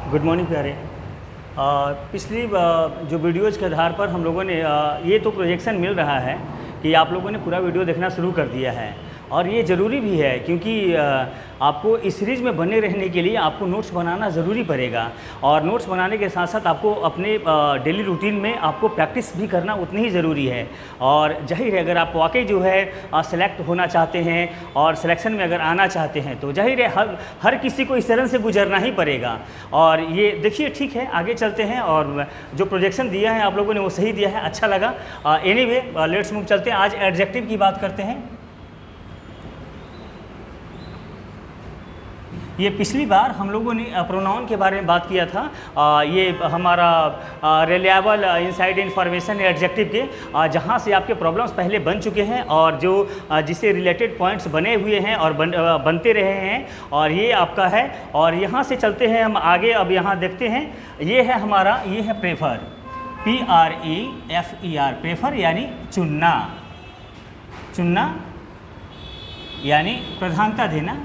Good morning प्यारे। पिछली जो वीडियोज़ के आधार पर हम लोगों ने ये तो प्रोजेक्शन मिल रहा है कि आप लोगों ने पूरा वीडियो देखना शुरू कर दिया है और ये ज़रूरी भी है क्योंकि आपको इस सीरीज़ में बने रहने के लिए आपको नोट्स बनाना ज़रूरी पड़ेगा और नोट्स बनाने के साथ साथ आपको अपने डेली रूटीन में आपको प्रैक्टिस भी करना उतनी ही ज़रूरी है। और जाहिर है अगर आप वाकई जो है सेलेक्ट होना चाहते हैं और सिलेक्शन में अगर आना चाहते हैं तो जाहिर है हर किसी को इस तरह से गुजरना ही पड़ेगा। और ये देखिए ठीक है, आगे चलते हैं और जो प्रोजेक्शन दिया है आप लोगों ने वो सही दिया है, अच्छा लगा। एनीवे लेट्स मूव, चलते हैं। आज एडजेक्टिव की बात करते हैं। ये पिछली बार हम लोगों ने प्रोनाउन के बारे में बात किया था। ये हमारा रिलायबल इनसाइड इन्फॉर्मेशन एडजेक्टिव के जहाँ से आपके प्रॉब्लम्स पहले बन चुके हैं और जो जिससे रिलेटेड पॉइंट्स बने हुए हैं और बनते रहे हैं और ये आपका है। और यहाँ से चलते हैं हम आगे। अब यहाँ देखते हैं, ये है हमारा, ये है प्रेफर, PREFER, प्रेफर यानी चुनना, चुनना यानी प्रधानता देना,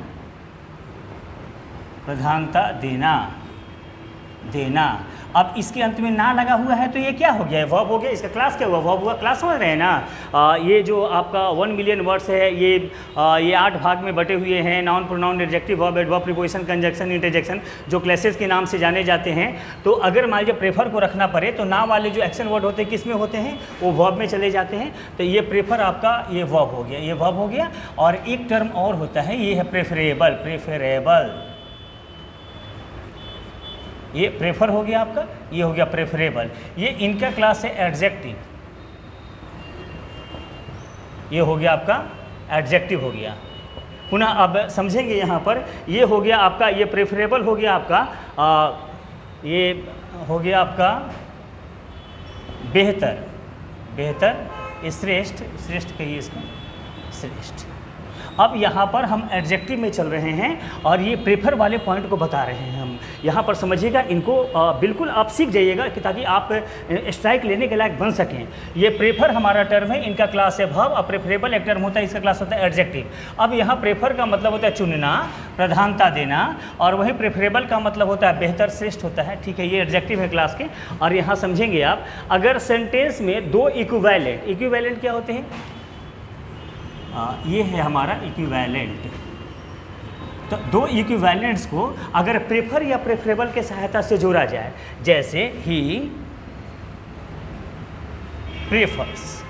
प्रधानता देना, देना। अब इसके अंत में ना लगा हुआ है तो ये क्या हो गया है? वर्ब हो गया। इसका क्लास क्या हुआ? वर्ब हुआ। क्लास समझ रहे हैं ना? ये जो आपका 1 मिलियन वर्ड्स है ये 8 भाग में बटे हुए हैं। Noun, pronoun, adjective, verb, adverb, preposition, conjunction, interjection, जो क्लासेस के नाम से जाने जाते हैं। तो अगर मान लीजिए प्रेफर को रखना पड़े तो ना वाले जो एक्शन वर्ड होते हैं किस में होते हैं? वो वर्ब में चले जाते हैं। तो ये प्रेफर आपका ये वर्ब हो गया, ये वर्ब हो गया। और एक टर्म और होता है, ये है प्रेफरेबल, प्रेफरेबल। ये प्रेफर हो गया आपका, ये हो गया प्रेफरेबल। ये इनका क्लास है एडजेक्टिव, ये हो गया आपका एडजेक्टिव हो गया। पुनः अब समझेंगे यहाँ पर, ये हो गया आपका, ये प्रेफरेबल हो गया आपका, ये हो गया आपका बेहतर, बेहतर, श्रेष्ठ, श्रेष्ठ कहिए इसका, श्रेष्ठ। अब यहाँ पर हम एडजेक्टिव में चल रहे हैं और ये प्रेफर वाले पॉइंट को बता रहे हैं हम। यहाँ पर समझिएगा, इनको बिल्कुल आप सीख जाइएगा कि ताकि आप स्ट्राइक लेने के लायक बन सकें। ये प्रेफर हमारा टर्म है, इनका क्लास है वर्ब। और प्रेफरेबल एक टर्म होता है, इसका क्लास होता है एडजेक्टिव। अब यहाँ प्रेफर का मतलब होता है चुनना, प्रधानता देना, और वही प्रेफरेबल का मतलब होता है बेहतर, श्रेष्ठ होता है। ठीक है, ये एडजेक्टिव है क्लास के। और यहाँ समझेंगे आप, अगर सेंटेंस में दो इक्विवेलेंट, इक्विवेलेंट क्या होते हैं? ये है हमारा इक्विवेलेंट। तो दो इक्विवेलेंट्स को अगर प्रेफर या प्रेफरेबल के सहायता से जोड़ा जाए, जैसे ही प्रेफर्स,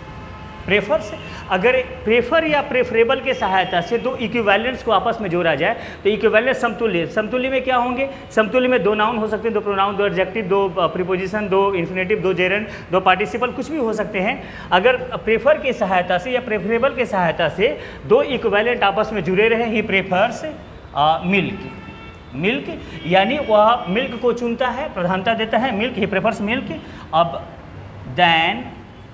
प्रेफर्स, अगर प्रेफर या प्रेफरेबल के सहायता से दो इक्विवेलेंट्स को आपस में जोड़ा जाए तो इक्विवेलेंट समतुल्य, समतुल्य में क्या होंगे? समतुल्य में दो नाउन हो सकते हैं, दो प्रोनाउन, दो एडजेक्टिव, दो प्रीपोजिशन, दो इन्फिनेटिव, दो जेरेंड, दो पार्टिसिपल, कुछ भी हो सकते हैं। अगर प्रेफर की सहायता से या प्रेफरेबल की सहायता से दो इक्विवेलेंट आपस में जुड़े रहे, ही प्रेफर्स मिल्क, मिल्क यानी वह मिल्क को चुनता है, प्रधानता देता है, मिल्क, ही प्रेफर्स मिल्क। अब देन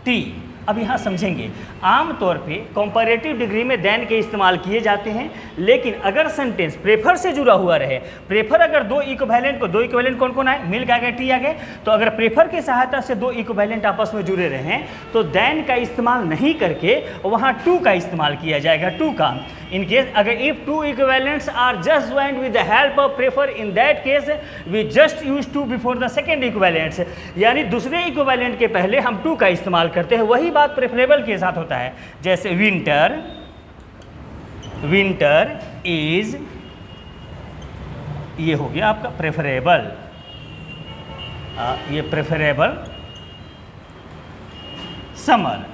टी। अब यहाँ समझेंगे, आमतौर पे कंपैरेटिव डिग्री में देन के इस्तेमाल किए जाते हैं, लेकिन अगर सेंटेंस प्रेफर से जुड़ा हुआ रहे, प्रेफर अगर दो इक्विवेलेंट को, दो इक्विवेलेंट कौन कौन आए? मिल्क आ गए, टी आ गए। तो अगर प्रेफर की सहायता से दो इक्विवेलेंट आपस में जुड़े रहें तो देन का इस्तेमाल नहीं करके वहाँ टू का इस्तेमाल किया जाएगा, टू का। इन केस अगर if two equivalents are just joined with the help of prefer, in that case we just use to before the second equivalents, यानी दूसरे इक्विवेलेंट के पहले हम टू का इस्तेमाल करते हैं। वही बात प्रेफरेबल के साथ होता है, जैसे विंटर, विंटर इज, ये हो गया आपका प्रेफरेबल, ये प्रेफरेबल। Summer,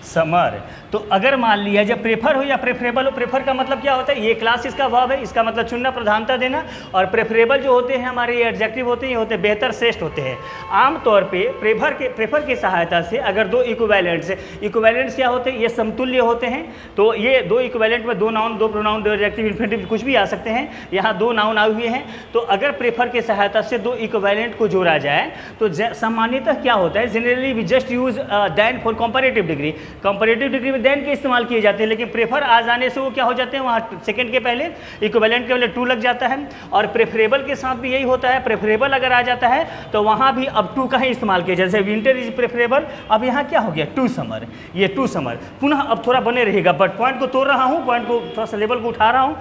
summer. तो अगर मान लिया जब प्रेफर हो या प्रेफरेबल हो, प्रेफर का मतलब क्या होता है? ये क्लास इसका वर्ब है, इसका मतलब चुनना, प्रधानता देना। और प्रेफरेबल जो होते हैं हमारे ये एडजेक्टिव होते हैं, ये होते हैं बेहतर, श्रेष्ठ होते हैं। आमतौर पे प्रेफर की सहायता से अगर दो इक्विवेलेंट्स, इक्विवेलेंट्स क्या होते हैं? ये समतुल्य होते हैं। तो ये दो इक्विवेलेंट में दो नाउन, दो प्रोनाउन, दो एडजेक्टिव, इन्फिनेटिव, कुछ भी आ सकते हैं। यहाँ दो नाउन आए हुए हैं। तो अगर प्रेफर की सहायता से दो इक्विवेलेंट को जोड़ा जाए तो सामान्यतः क्या होता है? Generally we just use than for comparative degree. Comparative degree में देन के इस्तेमाल किए जाते हैं, लेकिन प्रेफर आ जाने से वो क्या हो जाते हैं? वहाँ सेकंड के पहले इक्विवेलेंट के पहले टू लग जाता है। और प्रेफरेबल के साथ भी यही होता है, प्रेफरेबल अगर आ जाता है तो वहाँ भी अब टू का ही इस्तेमाल किया, जैसे विंटर इज प्रेफरेबल। अब यहाँ क्या हो गया? टू समर, ये टू समर। पुनः अब थोड़ा बने रहेगा, बट पॉइंट को तोड़ रहा हूँ, पॉइंट को थोड़ा सा लेवल को उठा रहा हूँ,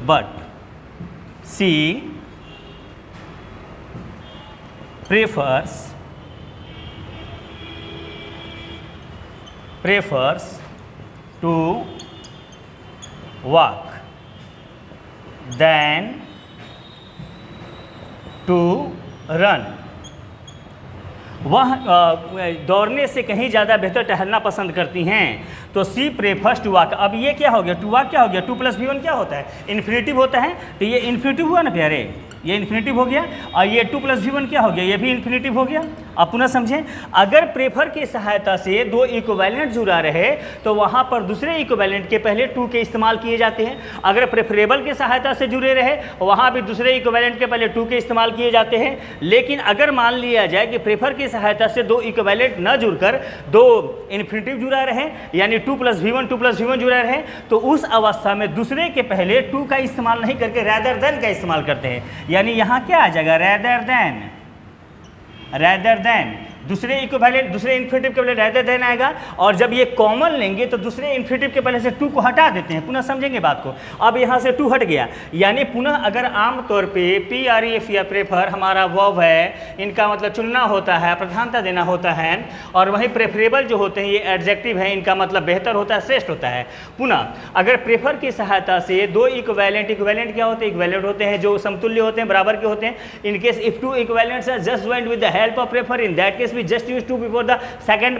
but she prefers to walk than to run। वह दौड़ने से कहीं ज़्यादा बेहतर टहलना पसंद करती हैं। तो सी प्रेफर्स टू वॉक। अब ये क्या हो गया, टू वॉक क्या हो गया, 2 + V1 क्या होता है, इन्फिनेटिव होता है। तो ये इन्फिनेटिव हुआ ना प्यारे, ये इन्फिनेटिव हो गया, और ये 2 + V1 क्या हो गया, ये भी इन्फिनेटिव हो गया। अब पुनः समझें, अगर प्रेफर की सहायता से 2 इक्विवेलेंट जुड़ा रहे तो वहाँ पर दूसरे इक्विवेलेंट के पहले 2 के इस्तेमाल किए जाते हैं। अगर प्रेफरेबल की सहायता से जुड़े रहे वहाँ भी दूसरे इक्विवेलेंट के पहले 2 के इस्तेमाल किए जाते हैं। लेकिन अगर मान लिया जाए कि प्रेफर की सहायता से 2 इक्विवेलेंट न जुड़कर 2 इन्फिनेटिव जुड़ा रहे, यानी 2 + V1 2 + V1 जुड़ा रहे, तो उस अवस्था में दूसरे के पहले 2 का इस्तेमाल नहीं करके रैदर देन का इस्तेमाल करते हैं। यानी यहाँ क्या आ जाएगा, रैदर देन दूसरे इक्विवेलेंट, दूसरे इन्फिनेटिव के पहले रैदर देन आएगा। और जब ये कॉमन लेंगे तो दूसरे इन्फिनेटिव के पहले से 2 को हटा देते हैं। पुनः समझेंगे बात को। अब यहाँ से 2 हट गया, यानी पुनः अगर आम तौर पे PREF या प्रेफर हमारा वर्ब है, इनका मतलब चुनना होता है, प्रधानता देना होता है, और वहीं प्रेफरेबल जो होते हैं ये एडजेक्टिव है, इनका मतलब बेहतर होता है, श्रेष्ठ होता है। पुनः अगर प्रेफर की सहायता से 2 इक्विवेलेंट क्या होते हैं, इक्विवेलेंट होते हैं जो समतुल्य होते हैं, बराबर के होते हैं। In case if 2 equivalents are just joined with the help of prefer, in that case we just use 2 before the second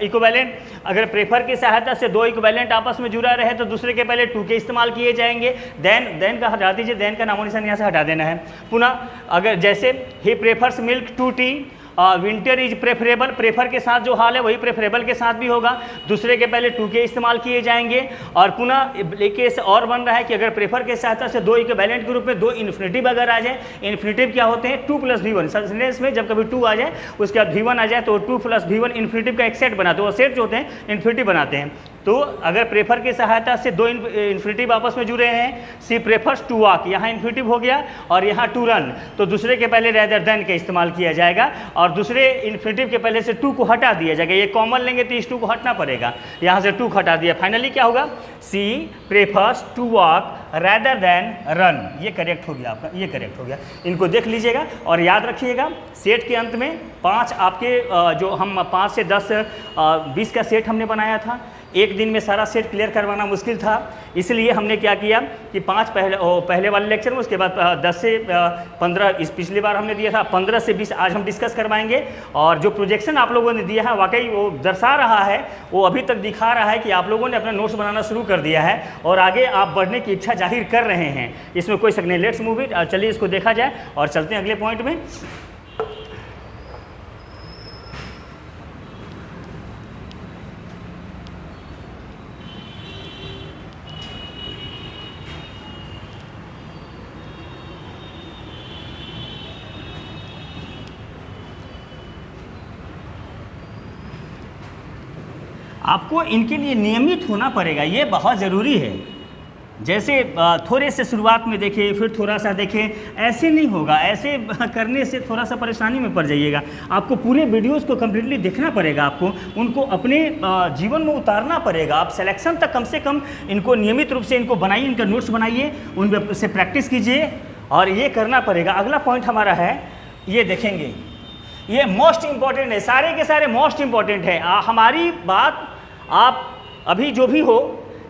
equivalent. अगर प्रेफर की सहायता से 2 इक्विवेलेंट आपस में जुड़ा रहे तो दूसरे के पहले 2 के इस्तेमाल किए जाएंगे। देन का हटा दीजिए, देन का नामो निशान यहाँ से हटा देना है। पुनः अगर जैसे ही prefers milk to tea, winter is preferable, prefer के साथ जो हाल है वही प्रेफरेबल के साथ भी होगा, दूसरे के पहले 2 के इस्तेमाल किए जाएंगे। और पुनः केस और बन रहा है कि अगर प्रेफर के सहायता से 2 इक्विवेलेंट के रूप में 2 इन्फिनेटिव अगर आ जाए, इन्फिनेटिव क्या होते हैं, 2 + V1। सेंटेंस में जब कभी 2 आ जाए उसके बाद V1 आ जाए तो 2 + V1 इन्फिनेटिव का एक सेट बनाते हैं, वो सेट जो होते हैं इन्फिनेटिव बनाते हैं। तो अगर प्रेफर की सहायता से 2 इन्फिनेटिव आपस में जुड़े हैं, सी प्रेफर्स टू वॉक, यहाँ इन्फिनेटिव हो गया, और यहाँ टू रन, तो दूसरे के पहले रैदर देन का इस्तेमाल किया जाएगा, और दूसरे इन्फिनेटिव के पहले से 2 को हटा दिया जाएगा। ये कॉमन लेंगे तो इस 2 को हटना पड़ेगा, यहाँ से 2 को हटा दिया। फाइनली क्या होगा, she prefers to walk rather than run. ये करेक्ट हो गया आपका, ये करेक्ट हो गया। इनको देख लीजिएगा और याद रखिएगा, सेट के अंत में 5 आपके जो हम 5 से 10 20 का सेट हमने बनाया था। एक दिन में सारा सेट क्लियर करवाना मुश्किल था, इसलिए हमने क्या किया कि 5 पहले वाले लेक्चर में, उसके बाद 10 से 15 इस पिछली बार हमने दिया था, 15 से 20 आज हम डिस्कस करवाएंगे। और जो प्रोजेक्शन आप लोगों ने दिया है वाकई वो दर्शा रहा है, वो अभी तक दिखा रहा है कि आप लोगों ने अपना नोट्स बनाना शुरू कर दिया है और आगे आप बढ़ने की इच्छा जाहिर कर रहे हैं। इसमें कोई शक नहीं। लेट्स मूव इट, चलिए इसको देखा जाए और चलते हैं अगले पॉइंट में। आपको इनके लिए नियमित होना पड़ेगा, ये बहुत ज़रूरी है। जैसे थोड़े से शुरुआत में देखें, फिर थोड़ा सा देखें, ऐसे नहीं होगा। ऐसे करने से थोड़ा सा परेशानी में पड़ जाइएगा। आपको पूरे वीडियोस को कम्प्लीटली देखना पड़ेगा, आपको उनको अपने जीवन में उतारना पड़ेगा। आप सिलेक्शन तक कम से कम इनको नियमित रूप से इनको बनाइए, इनका नोट्स बनाइए, उन से प्रैक्टिस कीजिए, और ये करना पड़ेगा। अगला पॉइंट हमारा है, ये देखेंगे, ये मोस्ट इम्पॉर्टेंट है, सारे के सारे मोस्ट इम्पॉर्टेंट है। हमारी बात आप अभी जो भी हो,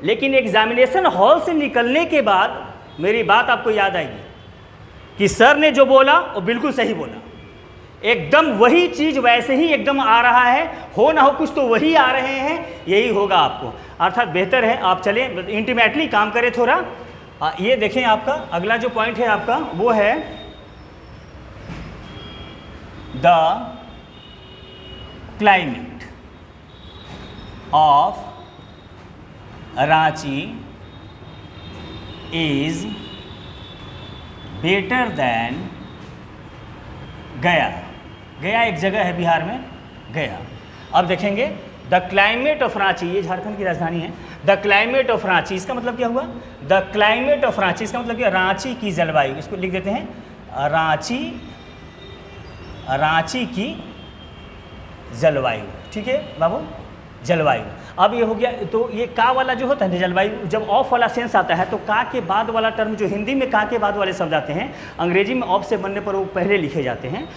लेकिन एग्जामिनेशन हॉल से निकलने के बाद मेरी बात आपको याद आएगी कि सर ने जो बोला वो बिल्कुल सही बोला। एकदम वही चीज़ वैसे ही एकदम आ रहा है, हो ना हो कुछ तो वही आ रहे हैं, यही होगा आपको। अर्थात बेहतर है आप चलें, इंटीमेटली काम करें थोड़ा। ये देखें, आपका अगला जो पॉइंट है आपका वो है the climate of Ranchi is better than गया। गया एक जगह है बिहार में, गया। अब देखेंगे द क्लाइमेट ऑफ रांची, ये झारखंड की राजधानी है। द क्लाइमेट ऑफ रांची, इसका मतलब क्या हुआ, द क्लाइमेट ऑफ रांची, इसका मतलब क्या, रांची की जलवायु। इसको लिख देते हैं रांची की जलवायु। ठीक है बाबू, जलवायु। अब ये हो गया, तो ये का वाला जो होता है ना जलवायु, जब ऑफ वाला सेंस आता है तो का के बाद वाला टर्म जो हिंदी में का के बाद वाले शब्द आते हैं, अंग्रेजी में ऑफ से बनने पर वो पहले लिखे जाते हैं।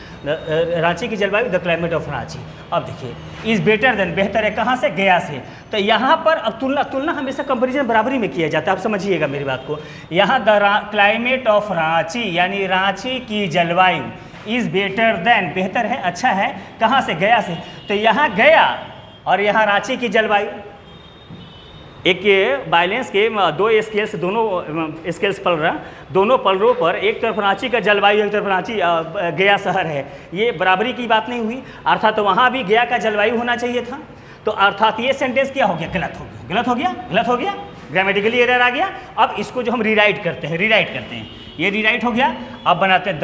रांची की जलवायु, द क्लाइमेट ऑफ रांची। अब देखिए, इज़ बेटर देन, बेहतर है कहाँ से, गया से। तो यहाँ पर अब तुलना हमेशा कंपेरिजन बराबरी में किया जाता है, आप समझिएगा मेरी बात को। यहाँ द क्लाइमेट ऑफ रांची यानी रांची की जलवायु इज़ बेटर देन, बेहतर है, अच्छा है, कहाँ से, गया से। तो यहाँ गया और यहाँ रांची की जलवायु, एक बैलेंस के दो स्केल्स, दोनों स्केल्स पल रहा, दोनों पलरों पर एक तरफ रांची का जलवायु, एक तरफ रांची गया शहर है, ये बराबरी की बात नहीं हुई, अर्थात तो वहाँ भी गया का जलवायु होना चाहिए था। तो अर्थात ये सेंटेंस क्या हो गया, गलत हो गया, गलत हो गया, गलत हो गया, ग्रामेटिकली एरर आ गया। अब इसको जो हम रीराइट करते हैं, ये रीराइट हो गया। अब बनाते हैं the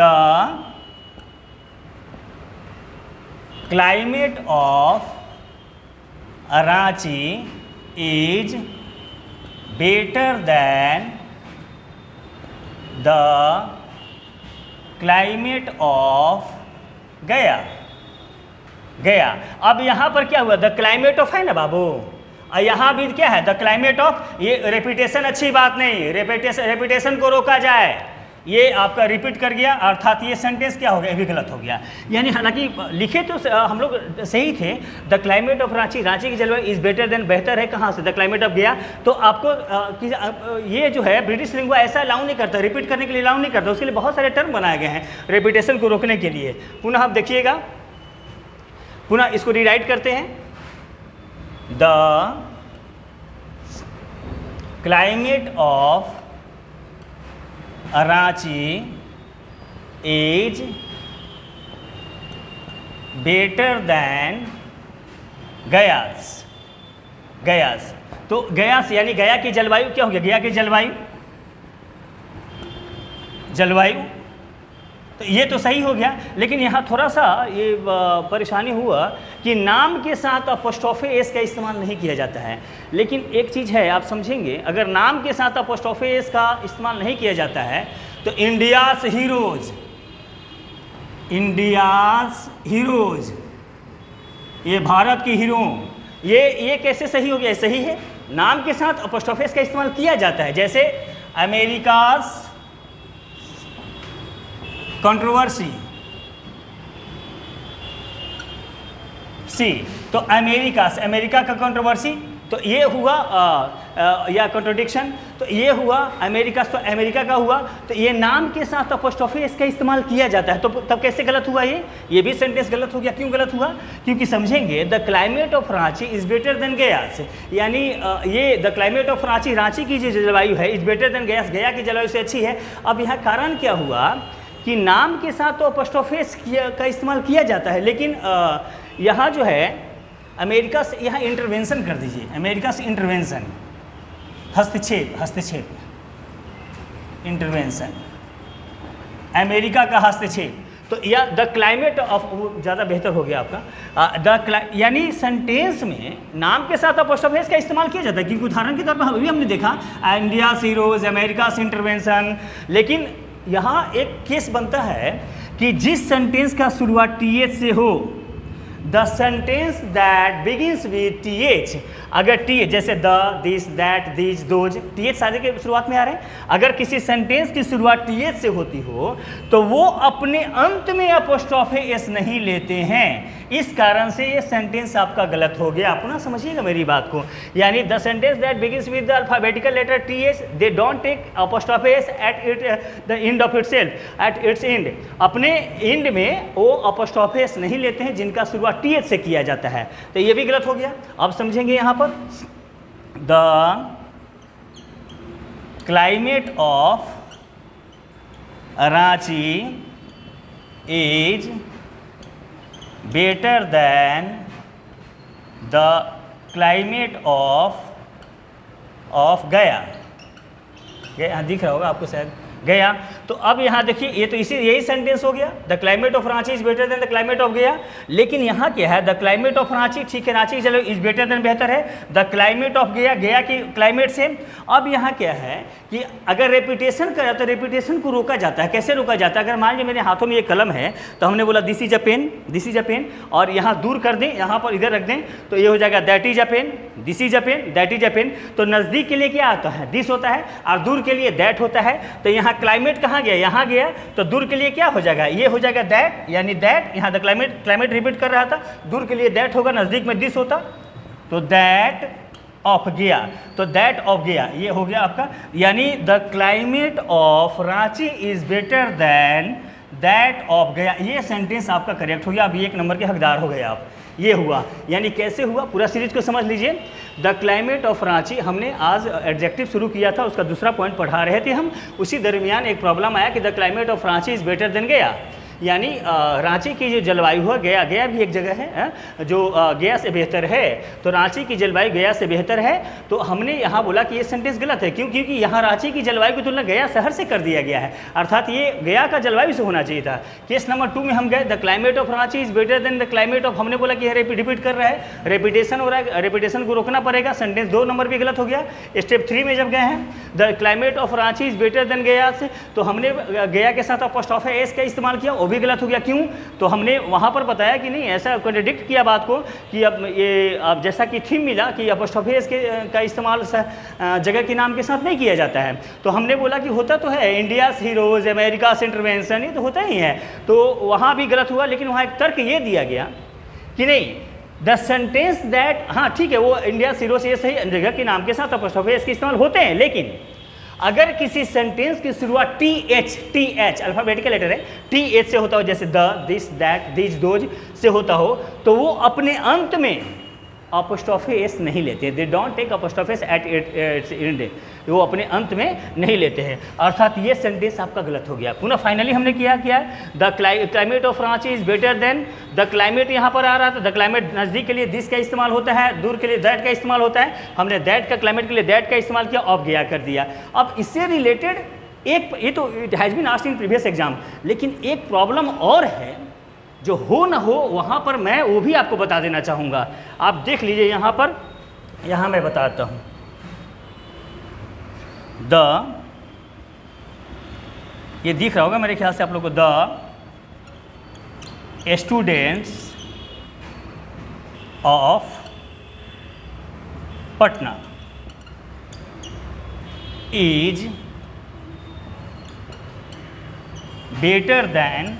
climate of Ranchi is better than the climate of गया। अब यहाँ पर क्या हुआ, द क्लाइमेट ऑफ है ना बाबू, और यहाँ भी क्या है, द क्लाइमेट ऑफ। ये रेपिटेशन अच्छी बात नहीं, रेपिटेशन को रोका जाए, ये आपका रिपीट कर गया, अर्थात ये सेंटेंस क्या हो गया, ये भी गलत हो गया। यानी हालांकि लिखे तो हम लोग सही थे, the climate of Ranchi, Ranchi की जलवायु इज़ बेटर देन, बेहतर है कहाँ से, द क्लाइमेट ऑफ गया। तो आपको ये जो है ब्रिटिश लिंगुआ ऐसा अलाउ नहीं करता, रिपीट करने के लिए अलाउ नहीं करता, उसके लिए बहुत सारे टर्म बनाए गए हैं रेपिटेशन को रोकने के लिए। पुनः आप देखिएगा, पुनः इसको रीराइट करते हैं, the climate of Ranchi is better than Gaya's. तो गयास यानी गया की जलवायु क्या हो गया, गया की जलवायु तो ये तो सही हो गया। लेकिन यहाँ थोड़ा सा ये परेशानी हुआ कि नाम के साथ अपोस्ट्रोफे एस का इस्तेमाल नहीं किया जाता है। लेकिन एक चीज़ है, आप समझेंगे, अगर नाम के साथ अपोस्ट्रोफे एस का इस्तेमाल नहीं किया जाता है तो इंडियाज़ हीरोज़, ये भारत की हीरो, ये कैसे सही हो गया, सही है। नाम के साथ अपोस्ट्रोफे एस का इस्तेमाल किया जाता है, जैसे अमेरिकाज़ कंट्रोवर्सी सी, तो अमेरिका का कंट्रोवर्सी, तो ये हुआ या कंट्रोडिक्शन, तो ये हुआ अमेरिका, तो अमेरिका का हुआ। तो ये नाम के साथ अपोस्ट्रोफी इसका इस्तेमाल किया जाता है, तो तब कैसे गलत हुआ, ये भी सेंटेंस गलत हो गया। क्यों गलत हुआ, क्योंकि समझेंगे the climate of Ranchi is better than Gaya's, यानी ये द क्लाइमेट ऑफ रांची की जो जलवायु है इज़ बेटर देन गयास, गया की जलवायु से अच्छी है। अब यहाँ कारण क्या हुआ कि नाम के साथ तो अपोस्ट्रोफेस का इस्तेमाल किया जाता है, लेकिन यहाँ जो है अमेरिका से, यहाँ इंटरवेंशन कर दीजिए, अमेरिका से इंटरवेंशन, हस्तक्षेप, इंटरवेंशन, अमेरिका का हस्तक्षेप। तो या द क्लाइमेट ऑफ, ज़्यादा बेहतर हो गया आपका, यानी सेंटेंस में नाम के साथ अपोस्ट्रोफेस का इस्तेमाल किया जाता है। क्योंकि उदाहरण के तौर पर अभी हमने देखा इंडिया हीरोज, अमेरिका से इंटरवेंशन, लेकिन यहाँ एक केस बनता है कि जिस सेंटेंस का शुरुआत TH से हो, the sentence that begins with TH, अगर TH जैसे the, this, that, this, those, TH सारे के शुरुआत में आ रहे हैं, अगर किसी सेंटेंस की शुरुआत TH से होती हो तो वो अपने अंत में अपोस्ट्रोफे एस नहीं लेते हैं। इस कारण से ये सेंटेंस आपका गलत हो गया। आप ना समझिएगा मेरी बात को, यानी the sentence that begins with the alphabetical letter TH, they don't take apostrophe S at the end of itself, at its end, अपने एंड में वो अपोस्ट्रोफे एस नहीं लेते हैं जिनका शुरुआत TH से किया जाता है। तो ये भी गलत हो गया। अब समझेंगे यहाँ पर, the climate of Ranchi is better than the climate of गया। ये यहाँ दिख रहा होगा आपको शायद, गया। तो अब यहाँ देखिए ये तो यही सेंटेंस हो गया, the climate of Ranchi is better than the climate of गया। लेकिन यहाँ क्या है, द क्लाइमेट ऑफ रांची, ठीक है रांची चलो इज बेटर देन बेहतर है, द क्लाइमेट ऑफ गया, गया की क्लाइमेट से। अब यहाँ क्या है कि अगर रेपिटेशन करा तो रेपिटेशन को रोका जाता है। कैसे रोका जाता है, अगर मान लीजिए मेरे हाथों में ये कलम है तो हमने बोला this is a pen, this is a pen, और यहाँ दूर कर दें, यहाँ पर इधर रख दें तो ये हो जाएगा that is a pen, this is a pen, that is a pen. तो नज़दीक के लिए क्या आता है, दिस होता है, और दूर के लिए दैट होता है। तो यहाँ क्लाइमेट कहाँ गया, यहाँ गया, तो दूर के लिए क्या हो जाएगा, ये हो जाएगा दैट, यानी दैट, यहाँ द क्लाइमेट रिपीट कर रहा था, दूर के लिए दैट होगा, नज़दीक में दिस होता, तो दैट ऑफ गया, तो दैट ऑफ गया ये हो गया आपका, यानी the climate of Ranchi is better then that of गया। ये सेंटेंस आपका करेक्ट हो गया। अब 1 नंबर के हकदार हो गए आप। ये हुआ, यानी कैसे हुआ, पूरा सीरीज को समझ लीजिए। द क्लाइमेट ऑफ रांची, हमने आज एडजेक्टिव शुरू किया था, उसका दूसरा पॉइंट पढ़ा रहे थे हम, उसी दरमियान एक प्रॉब्लम आया कि the climate of Ranchi is better than Gaya, यानी रांची की जो जलवायु है, गया भी एक जगह है जो गया से बेहतर है, तो रांची की जलवायु गया से बेहतर है। तो हमने यहाँ बोला कि ये सेंटेंस गलत है, क्यों, क्योंकि यहाँ रांची की जलवायु की तुलना गया शहर से कर दिया गया है, अर्थात ये गया का जलवायु से होना चाहिए था। केस नंबर 2 में हम गए, the climate of Ranchi is better than the climate of, हमने बोला कि रिपीट कर रहा है, रेपिटेशन हो रहा है, रेपिटेशन को रोकना पड़ेगा, सेंटेंस 2 नंबर भी गलत हो गया। स्टेप 3 में जब गए हैं, the climate of Ranchi is better than गया से, तो हमने गया के साथ अपोस्ट्रोफी एस का इस्तेमाल किया, वो भी गलत हो गया। क्यों, तो हमने वहाँ पर बताया कि नहीं, ऐसा कॉन्ट्रडिक्ट किया बात को कि अब ये अब जैसा कि थीम मिला कि अपोस्ट्रोफी एस का इस्तेमाल जगह के नाम के साथ नहीं किया जाता है, तो हमने बोला कि होता तो है, इंडिया हीरोज, अमेरिका इंटरवेंशन, ये तो होता ही है, तो वहाँ भी गलत हुआ। लेकिन वहाँ एक तर्क ये दिया गया कि नहीं, द सेंटेंस दैट, हाँ ठीक है, वो इंडिया हीरोज ये सही जगह के नाम के साथ अपोस्ट्रोफी एस के इस्तेमाल होते हैं, लेकिन अगर किसी सेंटेंस की शुरुआत TH अल्फाबेटिकल लेटर है, TH से होता हो, जैसे the, this, that, this, those से होता हो, तो वो अपने अंत में अपोस्ट्रोफी एस नहीं लेते, they don't take apostrophe S at its end, वो अपने अंत में नहीं लेते हैं, अर्थात ये सेंटेंस आपका गलत हो गया। पुनः फाइनली हमने क्या किया, the climate of Ranchi is better than, the climate यहाँ पर आ रहा था, द क्लाइमेट नज़दीक के लिए दिस का इस्तेमाल होता है, दूर के लिए दैट का इस्तेमाल होता है, हमने दैट का क्लाइमेट के लिए दैट का इस्तेमाल किया, ऑफ गया कर दिया। अब इससे रिलेटेड एक, ये तो it has been asked in previous exam, लेकिन एक प्रॉब्लम और है जो हो ना हो वहाँ पर मैं वो भी आपको बता देना चाहूँगा। आप देख लीजिए यहाँ पर, यहाँ मैं बताता हूँ, ये दिख रहा होगा मेरे ख्याल से आप लोग को, the students of Patna is better than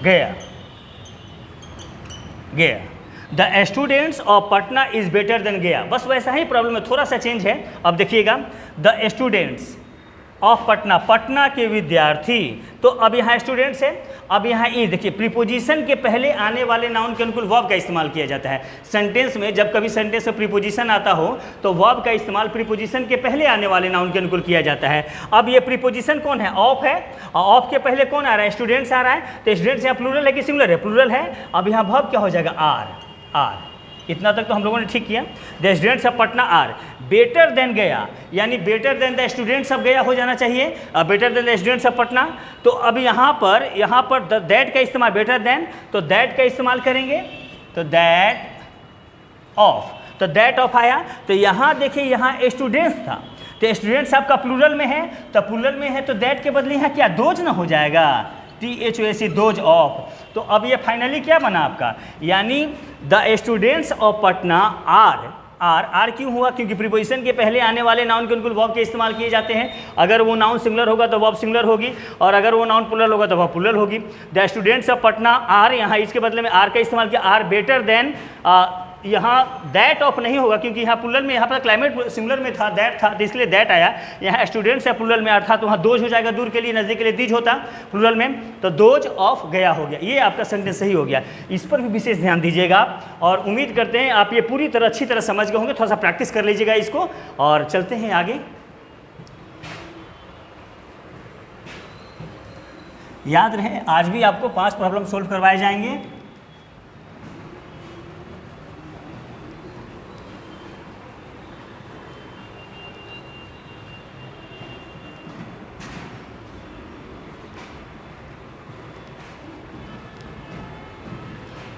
Gaya, the students of Patna is better than Gaya, बस वैसा ही प्रॉब्लम है, थोड़ा सा चेंज है। अब देखिएगा, the students of Patna, Patna के विद्यार्थी, तो अब यहाँ स्टूडेंट्स है, अब यहाँ ई देखिए, प्रीपोजिशन के पहले आने वाले नाउन के अनुकूल वर्ब का इस्तेमाल किया जाता है सेंटेंस में। जब कभी सेंटेंस में प्रीपोजिशन आता हो तो वर्ब का इस्तेमाल प्रीपोजिशन के पहले आने वाले नाउन के अनुकूल किया जाता है। अब ये प्रीपोजिशन कौन है, ऑफ है, और ऑफ के पहले कौन आ रहा है, स्टूडेंट्स आ रहा है, तो स्टूडेंट्स यहाँ प्लूरल है कि सिंगुलर है, प्लूरल है। अब यहाँ वर्ब क्या हो जाएगा, आर। इतना तक तो हम लोगों ने ठीक किया। The students of Patna are better than Gaya, यानी better than the students of Gaya हो जाना चाहिए, better than the students of Patna. तो अब यहाँ पर दैट का इस्तेमाल, बेटर देन, तो दैट का इस्तेमाल करेंगे, तो दैट ऑफ, तो दैट ऑफ आया। तो यहाँ देखिए, यहाँ स्टूडेंट्स था, तो स्टूडेंट्स आपका प्लूरल में है, तो प्लूरल में है तो दैट के बदले यहाँ क्या दोज ना हो जाएगा, THOAC, दोज ऑफ। तो अब ये फाइनली क्या बना आपका, यानी the students of Patna are क्यों हुआ, क्योंकि प्रीपोजिशन के पहले आने वाले नाउन के उनको वर्ब के इस्तेमाल किए जाते हैं। अगर वो नाउन सिंगुलर होगा तो वर्ब सिंगुलर होगी, और अगर वो नाउन प्लूरल होगा तो वर्ब प्लूरल होगी। The students of Patna are, यहाँ इसके बदले में आर का इस्तेमाल किया, आर बेटर देन, यहाँ दैट ऑफ नहीं होगा क्योंकि यहाँ प्लूरल में, यहाँ पर क्लाइमेट सिंगुलर में था, दैट था, तो इसलिए दैट आया। यहाँ स्टूडेंट्स है प्लूरल में, अर्थात वहाँ दोज हो जाएगा, दूर के लिए, नज़दीक के लिए दीज होता प्लूरल में, तो दोज ऑफ गया हो गया। ये आपका सेंटेंस सही हो गया। इस पर भी विशेष ध्यान दीजिएगा, और उम्मीद करते हैं आप ये पूरी तरह अच्छी तरह समझ गए होंगे। थोड़ा सा प्रैक्टिस कर लीजिएगा इसको, और चलते हैं आगे। याद रहे, आज भी आपको 5 प्रॉब्लम सोल्व करवाए जाएंगे।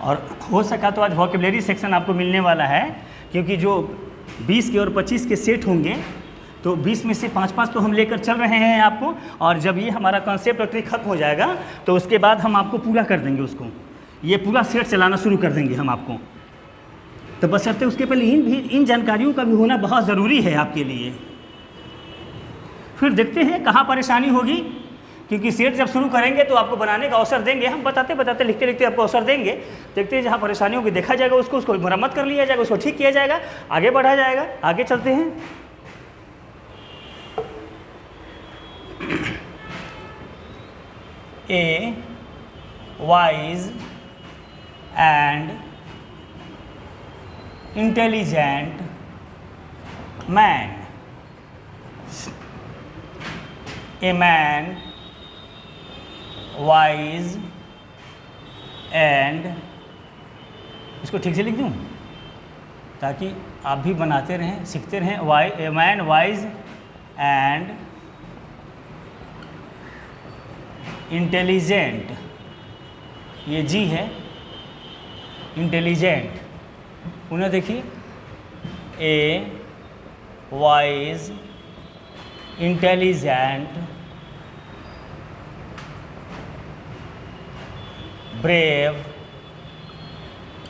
और हो सका तो आज वोकेबलरी सेक्शन आपको मिलने वाला है, क्योंकि जो 20 के और 25 के सेट होंगे तो 20 में से 5-5 तो हम लेकर चल रहे हैं आपको, और जब ये हमारा कॉन्सेप्ट और ट्रिक खत्म हो जाएगा तो उसके बाद हम आपको पूरा कर देंगे उसको, ये पूरा सेट चलाना शुरू कर देंगे हम आपको। तो बशर्ते उसके पहले इन जानकारियों का भी होना बहुत ज़रूरी है आपके लिए। फिर देखते हैं कहाँ परेशानी होगी, क्योंकि सेट जब शुरू करेंगे तो आपको बनाने का अवसर देंगे, हम बताते बताते लिखते लिखते आपको अवसर देंगे। देखते हैं जहाँ परेशानियों को देखा जाएगा उसको मरम्मत कर लिया जाएगा, उसको ठीक किया जाएगा, आगे बढ़ा जाएगा। आगे चलते हैं। ए wise and intelligent man, a man wise and, इसको ठीक से लिख दूँ ताकि आप भी बनाते रहें, सीखते रहें। A man wise and intelligent, ये जी है, इंटेलिजेंट। उन्हें देखिए, ए wise intelligent brave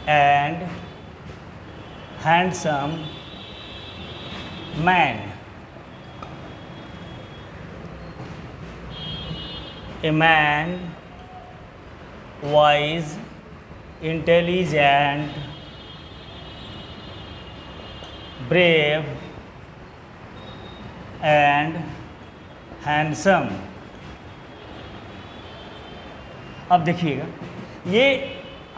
and handsome man, a man wise, intelligent, brave and handsome। अब देखिएगा, ये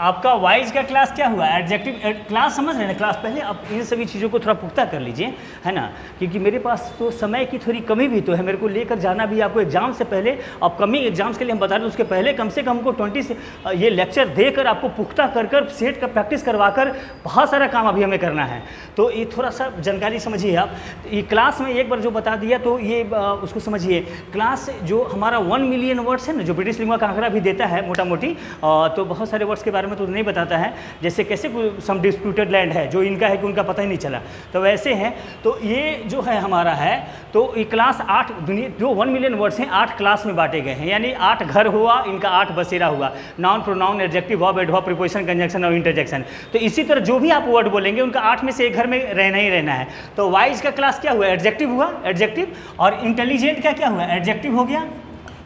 आपका वाइज का क्लास क्या हुआ, एडजेक्टिव क्लास समझ रहे हैं ना क्लास। पहले आप इन सभी चीज़ों को थोड़ा पुख्ता कर लीजिए, है ना, क्योंकि मेरे पास तो समय की थोड़ी कमी भी तो है, मेरे को लेकर जाना भी आपको एग्जाम से पहले। अब कमी एग्जाम्स के लिए हम बता रहे हैं, उसके पहले कम से कम हमको 20 से ये लेक्चर देकर आपको पुख्ता कर सेट का प्रैक्टिस करवाकर बहुत सारा काम अभी हमें करना है। तो ये थोड़ा सा जानकारी समझिए आप। ये क्लास में एक बार जो बता दिया तो ये उसको समझिए। क्लास जो हमारा 1 मिलियन वर्ड्स है ना, जो ब्रिटिश लिंगुआ का आंकड़ा भी देता है मोटा मोटी, तो बहुत सारे वर्ड्स के बारे में तो नहीं बताता है, जैसे कैसे सम डिस्प्यूटेड लैंड है जो इनका है कि उनका पता ही नहीं चला, तो वैसे हैं। तो ये जो है हमारा है, तो ये क्लास 8 दुनिया जो 1 मिलियन वर्ड्स हैं 8 क्लास में बांटे गए हैं, यानी 8 घर हुआ, इनका 8 बसेरा हुआ, noun, pronoun, adjective, verb, adverb, preposition, conjunction और इंटरजेक्शन। तो इसी तरह जो भी आप वर्ड बोलेंगे उनका 8 में से एक घर में रहना ही रहना है। तो वाइज का क्लास क्या हुआ, एडजेक्टिव हुआ, एडजेक्टिव, और इंटेलिजेंट का क्या हुआ, एडजेक्टिव हो गया,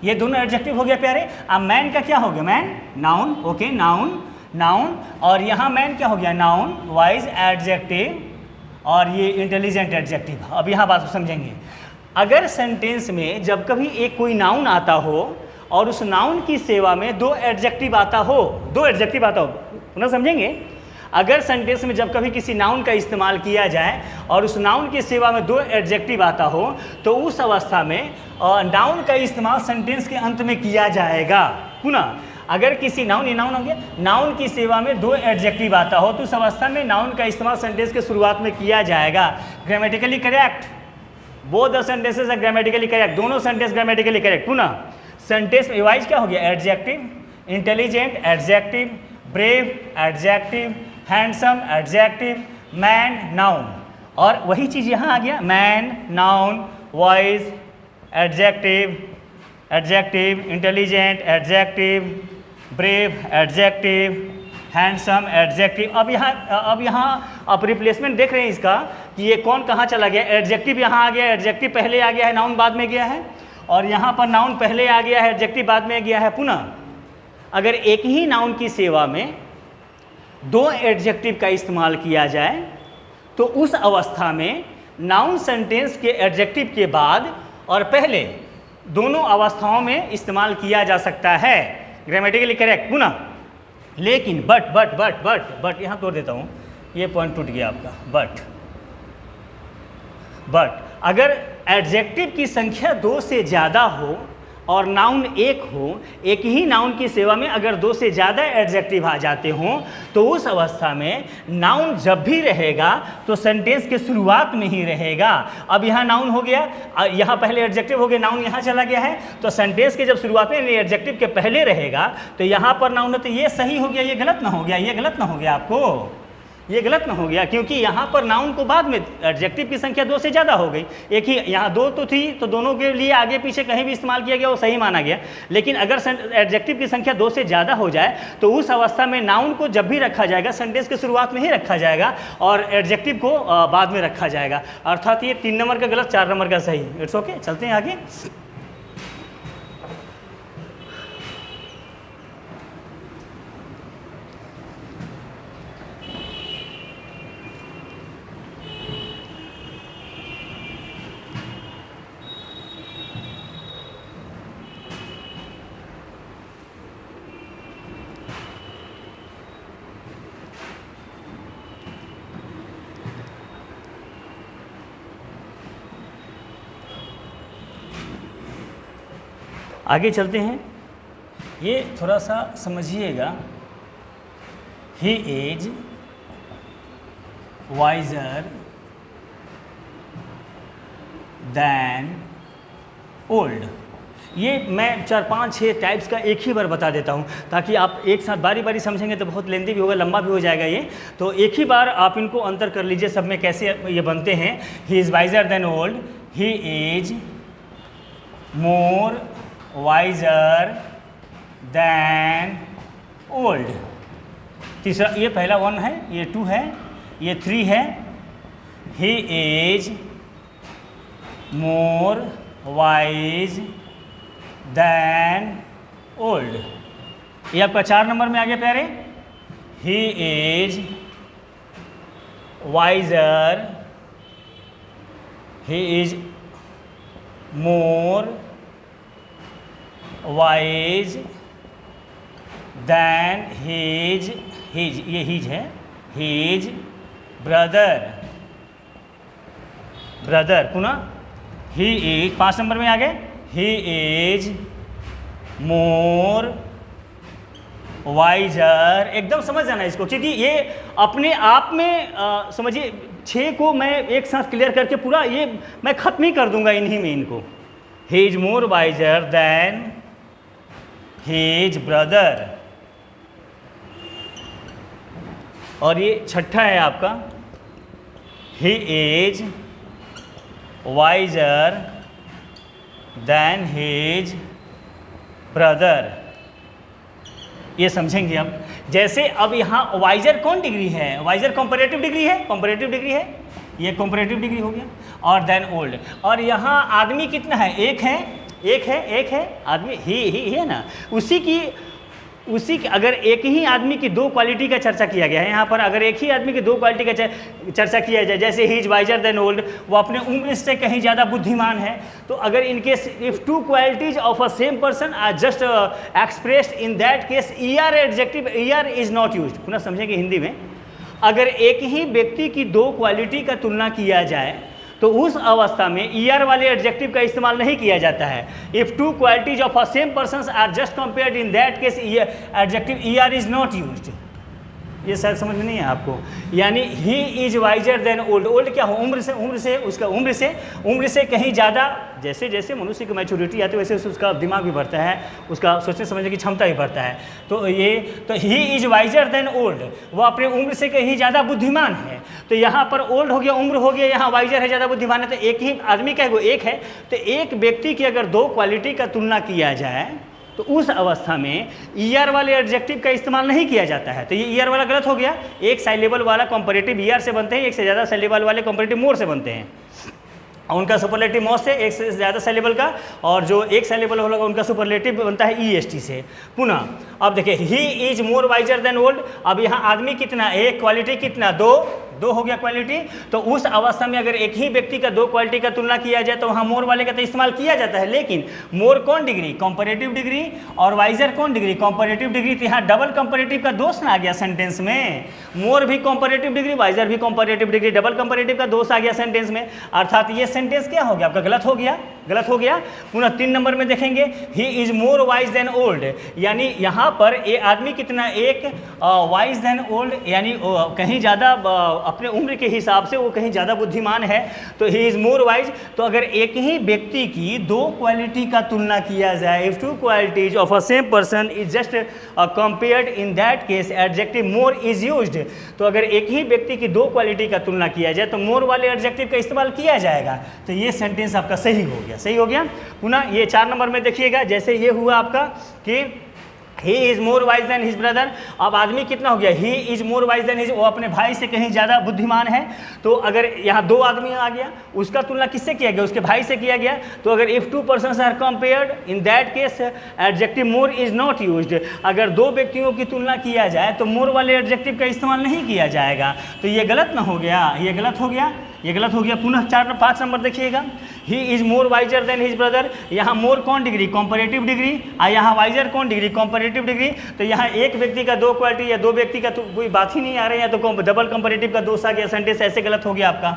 ये दोनों एडजेक्टिव हो गया प्यारे। अब मैन का क्या हो गया, man noun, okay, noun noun, और यहाँ मैन क्या हो गया, नाउन, वाइज एडजेक्टिव, और ये इंटेलिजेंट एडजेक्टिव। अब यहाँ बात समझेंगे, अगर सेंटेंस में जब कभी एक कोई नाउन आता हो और उस नाउन की सेवा में 2 एडजेक्टिव आता हो, 2 एडजेक्टिव आता हो, पुनः समझेंगे। अगर सेंटेंस में जब कभी किसी नाउन का इस्तेमाल किया जाए और उस नाउन की सेवा में 2 एडजेक्टिव आता हो, तो उस अवस्था में नाउन का इस्तेमाल सेंटेंस के अंत में किया जाएगा। पुनः अगर किसी नाउन, ये नाउन हो गया, नाउन की सेवा में 2 एडजेक्टिव आता हो तो उस अवस्था में नाउन का इस्तेमाल सेंटेंस के शुरुआत में किया जाएगा। Grammatically correct, both the sentences are grammatically correct, दोनों सेंटेंस ग्रामेटिकली करेक्ट। पुनः सेंटेंस में वाइज क्या हो गया, adjective, intelligent adjective, brave adjective, handsome adjective, man noun, और वही चीज़ यहाँ आ गया, man noun, wise adjective, adjective, intelligent adjective, brave adjective, handsome adjective. अब यहाँ आप रिप्लेसमेंट देख रहे हैं इसका कि ये कौन कहाँ चला गया, एडजेक्टिव यहाँ आ गया, एडजेक्टिव पहले आ गया है, नाउन बाद में गया है, और यहाँ पर नाउन पहले आ गया है, एडजेक्टिव बाद में गया है। पुनः अगर एक ही नाउन की सेवा में 2 एडजेक्टिव का इस्तेमाल किया जाए तो उस अवस्था में नाउन सेंटेंस के एडजेक्टिव के बाद और पहले दोनों अवस्थाओं में इस्तेमाल किया जा सकता है, ग्रामेटिकली करेक्ट। पुनः लेकिन बट यहाँ तोड़ देता हूँ, ये पॉइंट टूट गया आपका। बट अगर एडजेक्टिव की संख्या 2 से ज़्यादा हो और नाउन एक हो, एक ही नाउन की सेवा में अगर दो से ज़्यादा एडजेक्टिव आ जाते हों, तो उस अवस्था में नाउन जब भी रहेगा तो सेंटेंस के शुरुआत में ही रहेगा। अब यहाँ नाउन हो गया, यहाँ पहले एडजेक्टिव हो गया, नाउन यहाँ चला गया है, तो सेंटेंस के जब शुरुआत में एडजेक्टिव के पहले रहेगा तो यहाँ पर नाउन है, तो ये सही हो गया, ये गलत ना हो गया, ये गलत ना हो गया आपको, ये गलत ना हो गया, क्योंकि यहाँ पर नाउन को बाद में एडजेक्टिव की संख्या दो से ज़्यादा हो गई। एक ही यहाँ दो तो थी, तो दोनों के लिए आगे पीछे कहीं भी इस्तेमाल किया गया वो सही माना गया। लेकिन अगर एडजेक्टिव की संख्या दो से ज़्यादा हो जाए तो उस अवस्था में नाउन को जब भी रखा जाएगा सेंटेंस के शुरुआत में ही रखा जाएगा और एडजेक्टिव को बाद में रखा जाएगा। अर्थात ये 3 नंबर का गलत, 4 नंबर का सही। इट्स ओके, चलते हैं आगे। आगे चलते हैं, ये थोड़ा सा समझिएगा। He is wiser than old. ये मैं 4, 5, 6 टाइप्स का एक ही बार बता देता हूँ ताकि आप एक साथ बारी बारी समझेंगे तो बहुत लेंदी भी होगा, लंबा भी हो जाएगा ये। तो एक ही बार आप इनको अंतर कर लीजिए सब में कैसे ये बनते हैं। He is wiser than old, he is more wiser than old. तीसरा, ये पहला 1 है, ये 2 है, ये 3 है। He is more wise than old. ये आपका 4 नंबर में आ गया प्यारे। He is wiser, he is more wise than his, ये हिज है, हिज ब्रदर, पुनः ही इज 5 नंबर में आ गए। He is more wiser. एकदम समझ जाना इसको, क्योंकि ये अपने आप में समझिए 6 को मैं एक साथ क्लियर करके पूरा ये मैं ख़त्म ही कर दूंगा इन्हीं में इनको। He is more wiser than his brother. और ये छठा है आपका, he is wiser than his brother. ये समझेंगे अब। जैसे अब यहाँ वाइजर कौन डिग्री है? वाइजर कंपैरेटिव डिग्री है, कंपैरेटिव डिग्री है, ये कंपैरेटिव डिग्री हो गया। और देन ओल्ड, और यहाँ आदमी कितना है? एक है आदमी, ही है ना। उसी की अगर एक ही आदमी की 2 क्वालिटी का चर्चा किया गया है यहाँ पर, अगर एक ही आदमी की 2 क्वालिटी का चर्चा किया जाए, जैसे ही इज वाइजर देन ओल्ड, वो अपने उम्र से कहीं ज़्यादा बुद्धिमान है, तो अगर in case if 2 qualities of a same person are just expressed in that case ER adjective, ER is not used. पुनः समझेंगे हिंदी में, अगर एक ही व्यक्ति की 2 क्वालिटी का तुलना किया जाए तो उस अवस्था में ईआर वाले एडजेक्टिव का इस्तेमाल नहीं किया जाता है। If 2 qualities of a same person are just compared in that case adjective ER is not used. ये शायद समझ में नहीं है आपको। यानी he is wiser than old. Old क्या हो? उम्र से कहीं ज़्यादा। जैसे जैसे मनुष्य की मैच्योरिटी आती है वैसे उसका दिमाग भी बढ़ता है, उसका सोचने समझने की क्षमता भी बढ़ता है। तो ही इज वाइजर देन ओल्ड, वो अपने उम्र से कहीं ज़्यादा बुद्धिमान है। तो यहाँ पर ओल्ड हो गया, उम्र हो गया, यहाँ वाइजर है, ज़्यादा बुद्धिमान है। तो एक ही आदमी का वो एक है, तो एक व्यक्ति की अगर 2 क्वालिटी का तुलना किया जाए तो उस अवस्था में ईआर वाले एडजेक्टिव का इस्तेमाल नहीं किया जाता है। तो ये ईआर वाला गलत हो गया। एक साइलेबल वाला कंपैरेटिव ईआर से बनते हैं, एक से ज़्यादा साइलेबल वाले कंपैरेटिव मोर से बनते हैं। उनका सुपरलेटिव मोर से, एक से ज़्यादा साइलेबल का, और जो एक साइलेबल होगा उनका सुपरलेटिव बनता है ईएसटी से। पुनः अब देखिए, ही is more visor than old. अब यहाँ आदमी कितना? एक, क्वालिटी कितना? 2 हो गया क्वालिटी। तो उस अवस्था में अगर एक ही व्यक्ति का 2 क्वालिटी का तुलना किया जाए तो वहाँ मोर वाले का तो इस्तेमाल किया जाता है। लेकिन मोर कौन डिग्री? Comparative degree. और वाइजर कौन डिग्री? Comparative degree. तो यहाँ डबल कंपैरेटिव का दोष ना आ गया सेंटेंस में। मोर भी कंपैरेटिव डिग्री, वाइजर भी कंपैरेटिव डिग्री, डबल कंपैरेटिव का दोष आ गया सेंटेंस में, अर्थात ये सेंटेंस क्या हो गया आपका, गलत हो गया, गलत हो गया। पुनः 3 नंबर में देखेंगे he is more wise than old, यानी यहाँ पर ये आदमी कितना, एक वाइज देन ओल्ड, यानी कहीं ज़्यादा अपने उम्र के हिसाब से वो कहीं ज़्यादा बुद्धिमान है, तो ही इज़ मोर वाइज। तो अगर एक ही व्यक्ति की 2 क्वालिटी का तुलना किया जाए, if 2 qualities of a same person is just compared, in that case adjective more is used. तो अगर एक ही व्यक्ति की 2 क्वालिटी का तुलना किया जाए तो मोर वाले एडजेक्टिव का इस्तेमाल किया जाएगा, तो ये सेंटेंस आपका सही हो गया, सही हो गया। पुनः ये 4 नंबर में देखिएगा, जैसे ये हुआ आपका कि he is more wise than his brother, अब आदमी कितना हो गया, he is more wise than his, वो अपने भाई से कहीं ज़्यादा बुद्धिमान है। तो अगर यहाँ 2 आदमी आ गया, उसका तुलना किससे किया गया, उसके भाई से किया गया। तो अगर if 2 persons are compared, in that case adjective more is not used. अगर 2 व्यक्तियों की तुलना किया जाए तो मोर वाले एडजेक्टिव का इस्तेमाल नहीं किया जाएगा, तो ये गलत ना हो गया, ये गलत हो गया, ये गलत हो गया। पुनः 5 नंबर देखिएगा, ही is more visor then his brother, यहाँ मोर कौन डिग्री, कंपैरेटिव डिग्री, और यहाँ वाइजर कौन डिग्री, कंपैरेटिव डिग्री। तो यहाँ एक व्यक्ति का 2 क्वालिटी या 2 व्यक्ति का तो कोई बात ही नहीं आ रही है, तो डबल कंपैरेटिव का दोष आ गया, सेंटेंस ऐसे गलत हो गया आपका।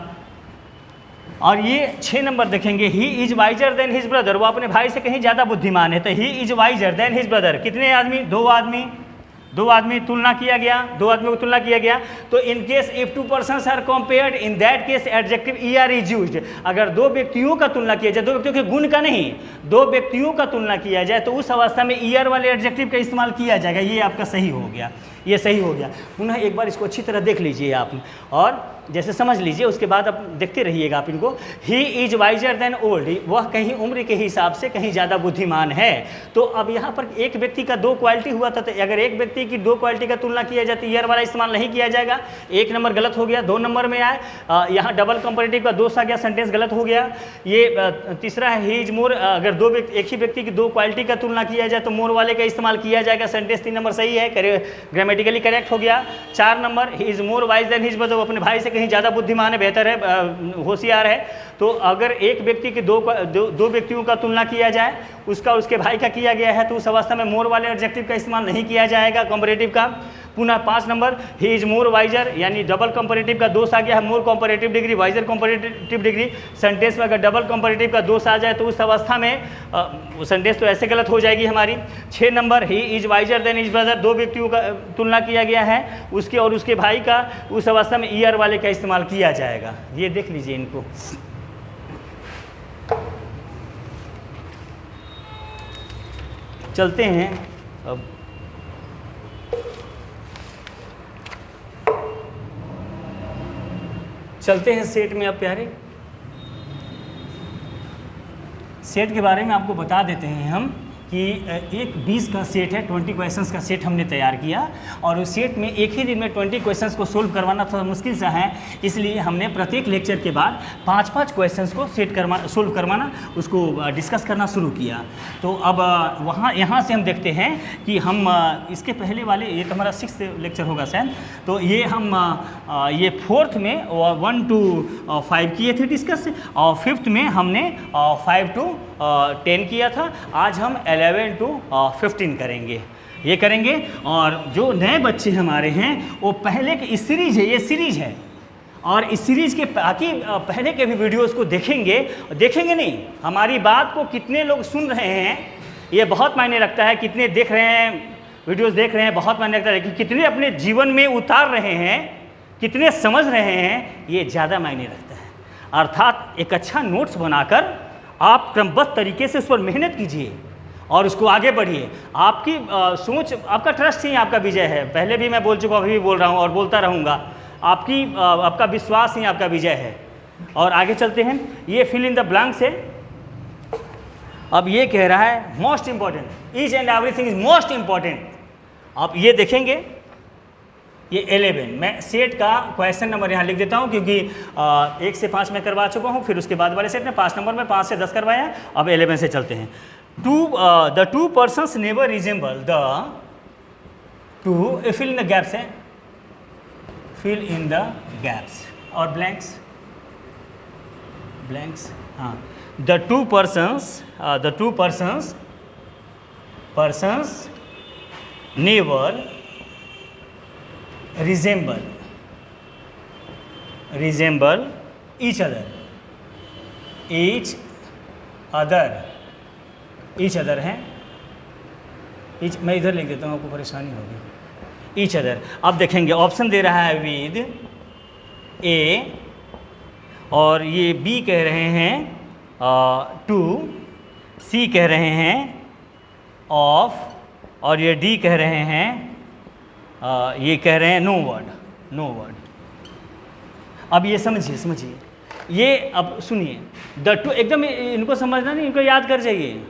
और ये 6 नंबर देखेंगे, he is wiser then his brother, वो अपने भाई से कहीं ज़्यादा बुद्धिमान है, तो ही is wiser then his brother, कितने आदमी, 2 आदमी तुलना किया गया, 2 आदमी को तुलना किया गया। तो in case if 2 persons are compared, in that case adjective ER is used. अगर 2 व्यक्तियों का तुलना किया जाए, 2 व्यक्तियों के गुण का नहीं, 2 व्यक्तियों का तुलना किया जाए, तो उस अवस्था में ईआर वाले एडजेक्टिव का इस्तेमाल किया जाएगा, ये आपका सही हो गया, ये सही हो गया। पुनः एक बार इसको अच्छी तरह देख लीजिए आप, और जैसे समझ लीजिए, उसके बाद आप देखते रहिएगा आप इनको। He is wiser than old, वह कहीं उम्र के हिसाब से कहीं ज़्यादा बुद्धिमान है। तो अब यहाँ पर एक व्यक्ति का 2 क्वालिटी हुआ था, तो अगर एक व्यक्ति की 2 क्वालिटी का तुलना किया जाए तो ईयर वाला इस्तेमाल नहीं किया जाएगा, 1 नंबर गलत हो गया। 2 नंबर में आए, यहाँ डबल कंपैरेटिव का दोष आ गया, सेंटेंस गलत हो गया। ये तीसरा है, ही इज मोर, अगर एक ही व्यक्ति की 2 क्वालिटी का तुलना किया जाए तो मोर वाले का इस्तेमाल किया जाएगा, सेंटेंस 3 नंबर सही है, ग्रामेटिकली करेक्ट हो गया। 4 number, he is more wise than his brother, वो अपने भाई से कहीं ज़्यादा बुद्धिमान है, बेहतर है, होशियार है। तो अगर एक व्यक्ति की 2 व्यक्तियों का तुलना किया जाए, उसका उसके भाई का किया गया है, तो उस अवस्था में मोर वाले एडजेक्टिव का इस्तेमाल नहीं किया जाएगा, कंपैरेटिव का। पुनः 5 number, he is more wiser, यानी डबल कंपैरेटिव का दोष आ गया है, more comparative degree, wiser comparative degree. Sentence में अगर डबल कंपैरेटिव का दोष आ जाए तो उस अवस्था में सेंटेंस तो ऐसे गलत हो जाएगी हमारी। 6 number, he is wiser then his brother, 2 व्यक्तियों का तुलना किया गया है, उसके और उसके भाई का, उस अवस्था में ईयर वाले का इस्तेमाल किया जाएगा। ये देख लीजिए इनको। चलते हैं अब, चलते हैं सेट में। अब प्यारे, सेट के बारे में आपको बता देते हैं हम कि एक 20 का सेट है, 20 क्वेश्चंस का सेट हमने तैयार किया, और उस सेट में एक ही दिन में 20 क्वेश्चंस को सोल्व करवाना थोड़ा मुश्किल सा है, इसलिए हमने प्रत्येक लेक्चर के बाद 5-5 क्वेश्चंस को सोल्व करवाना, उसको डिस्कस करना शुरू किया। तो अब यहाँ से हम देखते हैं कि हम इसके पहले वाले, ये तो हमारा 6th लेक्चर होगा शायद, तो ये हम ये 4th में 1 to 5 किए थे डिस्कस, और 5th में हमने 5 to 10 किया था। आज हम 11 to 15 करेंगे, ये करेंगे। और जो नए बच्चे हमारे हैं वो पहले की इस सीरीज है, ये सीरीज है, और इस सीरीज के बाकी पहले के भी वीडियोस को देखेंगे नहीं, हमारी बात को कितने लोग सुन रहे हैं ये बहुत मायने रखता है, कितने देख रहे हैं, वीडियोस देख रहे हैं, बहुत मायने रखता है कि कितने अपने जीवन में उतार रहे हैं, कितने समझ रहे हैं, ये ज़्यादा मायने रखता है। अर्थात एक अच्छा नोट्स बनाकर आप क्रमबद्ध तरीके से उस पर मेहनत कीजिए और उसको आगे बढ़िए। आपकी सोच, आपका ट्रस्ट ही आपका विजय है। पहले भी मैं बोल चुका हूँ, अभी भी बोल रहा हूँ और बोलता रहूँगा। आपका विश्वास ही आपका विजय है। और आगे चलते हैं, ये फिल इन द ब्लैंक्स है। अब ये कह रहा है most important, each and everything is most important. आप ये देखेंगे, ये 11, मैं सेट का क्वेश्चन नंबर यहाँ लिख देता हूँ, क्योंकि 1 से 5 में करवा चुका हूँ, फिर उसके बाद वाले सेट में 5 नंबर में 5 से 10 करवाया। अब 11 से चलते हैं। The 2 persons never resemble the two, fill in the gaps है, fill in the gaps और blanks, हाँ। The two persons never resemble each other हैं। मैं इधर लिख देता हूँ, आपको परेशानी होगी। Each other. अब देखेंगे ऑप्शन दे रहा है विद ए, और ये बी कह रहे हैं टू, सी कह रहे हैं ऑफ, और ये डी कह रहे हैं ये कह रहे हैं नो वर्ड। अब ये समझिए ये, अब सुनिए द टू, एकदम इनको समझना नहीं, इनको याद कर जाइए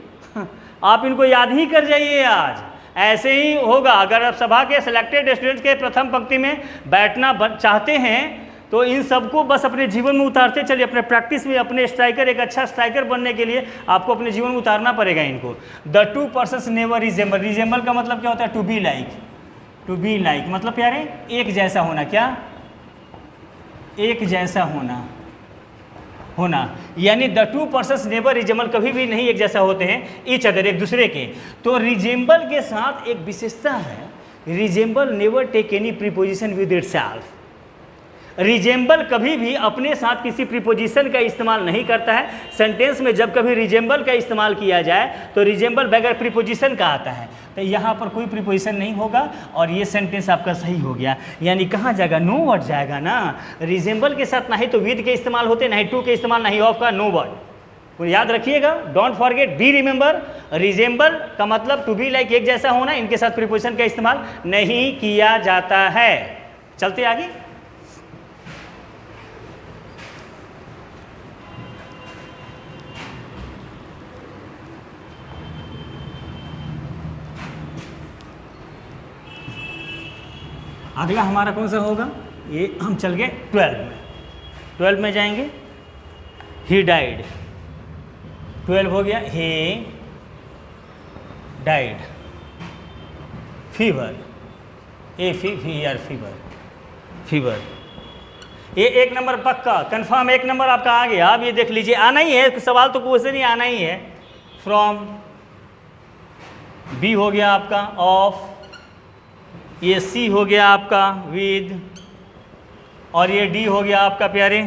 आप इनको याद ही कर जाइए आज, ऐसे ही होगा। अगर आप सभा के सिलेक्टेड स्टूडेंट्स के प्रथम पंक्ति में बैठना चाहते हैं तो इन सबको बस अपने जीवन में उतारते चलिए, अपने प्रैक्टिस में, अपने स्ट्राइकर, एक अच्छा स्ट्राइकर बनने के लिए आपको अपने जीवन में उतारना पड़ेगा इनको। The two persons never resemble का मतलब क्या होता है? टू बी लाइक मतलब प्यारे एक जैसा होना। क्या? एक जैसा होना, यानी the two persons never resemble, कभी भी नहीं एक जैसा होते हैं ईच अदर, एक दूसरे के। तो रिजेंबल के साथ एक विशेषता है, resemble never take any preposition with itself. Resemble कभी भी अपने साथ किसी प्रीपोजिशन का इस्तेमाल नहीं करता है। सेंटेंस में जब कभी रिजेंबल का इस्तेमाल किया जाए तो रिजेंबल बगैर प्रीपोजिशन का आता है, तो यहाँ पर कोई प्रीपोजिशन नहीं होगा और ये सेंटेंस आपका सही हो गया। यानी कहाँ जाएगा? नो वर्ड जाएगा ना। रिजेंबल के साथ ना ही तो विद के इस्तेमाल होते, ना ही टू के इस्तेमाल, ना ही ऑफ का, नो वर्ड। याद रखिएगा, don't forget, be remember, resemble का मतलब टू बी लाइक, एक जैसा होना, इनके साथ प्रीपोजिशन का इस्तेमाल नहीं किया जाता है। चलते आगे। अगला हमारा कौन सा होगा? ये हम चल गए 12 में जाएंगे। ही डाइड, 12 हो गया। He died. फीवर, फीवर, ये एक नंबर पक्का कंफर्म, एक नंबर आपका आ गया। आप ये देख लीजिए, आना ही है, सवाल तो क्वेश्चन ही आना ही है। फ्रॉम, बी हो गया आपका ऑफ, ये सी हो गया आपका विद, और ये डी हो गया आपका प्यारे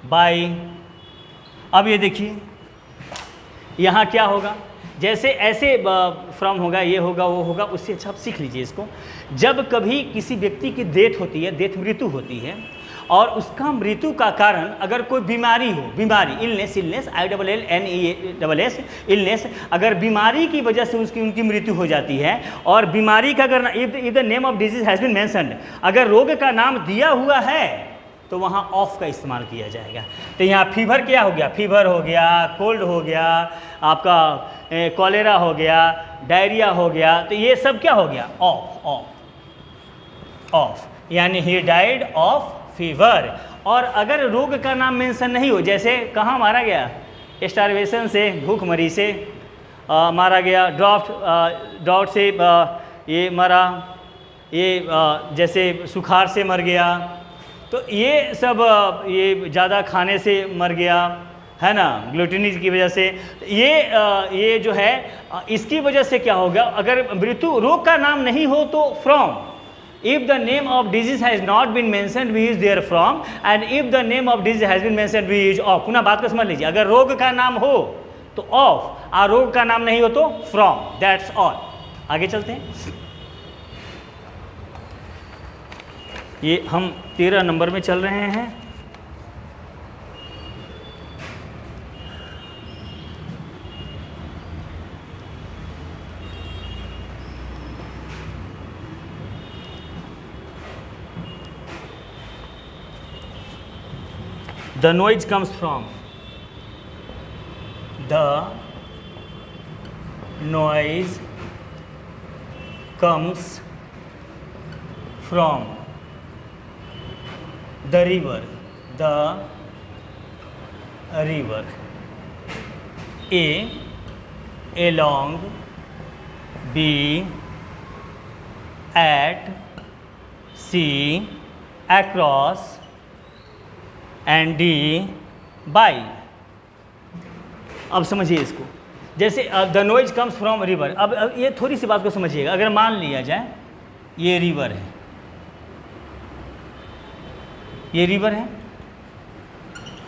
बाय। अब ये देखिए यहाँ क्या होगा, जैसे ऐसे फ्रॉम होगा, ये होगा, वो होगा, उससे अच्छा आप सीख लीजिए इसको। जब कभी किसी व्यक्ति की डेथ होती है, डेथ मृत्यु होती है, और उसका मृत्यु का कारण अगर कोई बीमारी हो, इलनेस, ILLNESS, इलनेस, अगर बीमारी की वजह से उनकी मृत्यु हो जाती है, और बीमारी का अगर if the name of disease has been mentioned, अगर रोग का नाम दिया हुआ है तो वहाँ ऑफ का इस्तेमाल किया जाएगा। तो यहाँ फीवर क्या हो गया? फीवर हो गया, कोल्ड हो गया, आपका कॉलेरा हो गया, डायरिया हो गया, तो ये सब क्या हो गया? ऑफ, यानी ही डाइड ऑफ फीवर। और अगर रोग का नाम मेंशन नहीं हो, जैसे कहाँ मारा गया? स्टारवेशन से, भूखमरी से मारा गया, ड्राउट से ये मरा, ये जैसे सुखार से मर गया, तो ये सब ये ज़्यादा खाने से मर गया, है ना, ग्लूटेनिज की वजह से। ये जो है इसकी वजह से क्या होगा? अगर मृत्यु रोग का नाम नहीं हो तो from, if the name of disease has not been mentioned we is there from, and if the name of disease has been mentioned we is of। पुनः बात को समझ लीजिए, अगर रोग का नाम हो तो ऑफ, और रोग का नाम नहीं हो तो फ्रॉम, दैट्स ऑल। आगे चलते हैं। ये हम 13 नंबर में चल रहे हैं। The noise comes from, the noise comes from the river, A, along, B, at, C, across, and D by. अब समझिए इसको, जैसे the noise comes from river. अब ये थोड़ी सी बात को समझिएगा। अगर मान लिया जाए ये रिवर है, ये रिवर है,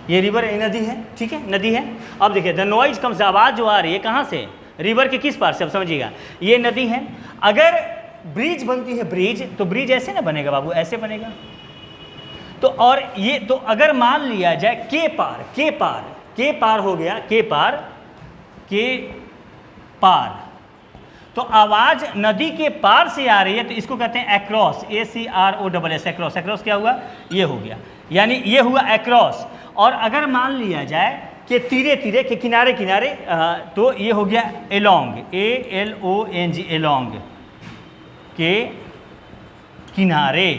ये रिवर है, नदी है, ठीक है, नदी है। अब देखिए द नॉइज कम्स, आवाज़ जो आ रही है कहाँ से, रिवर के किस पार से, अब समझिएगा ये नदी है। अगर ब्रिज बनती है, ब्रिज, तो ब्रिज ऐसे ना बनेगा बाबू, ऐसे बनेगा। तो और ये तो अगर मान लिया जाए के पार, के पार, के पार हो गया, के पार, के पार, तो आवाज़ नदी के पार से आ रही है, तो इसको कहते हैं एक्रॉस, ACROSS, एक्रॉस। एक्रॉस क्या हुआ, ये हो गया, यानी ये हुआ एक्रॉस। और अगर मान लिया जाए कि तीरे तीरे के किनारे किनारे, तो ये हो गया एलोंग, ALONG, एलोंग, के किनारे,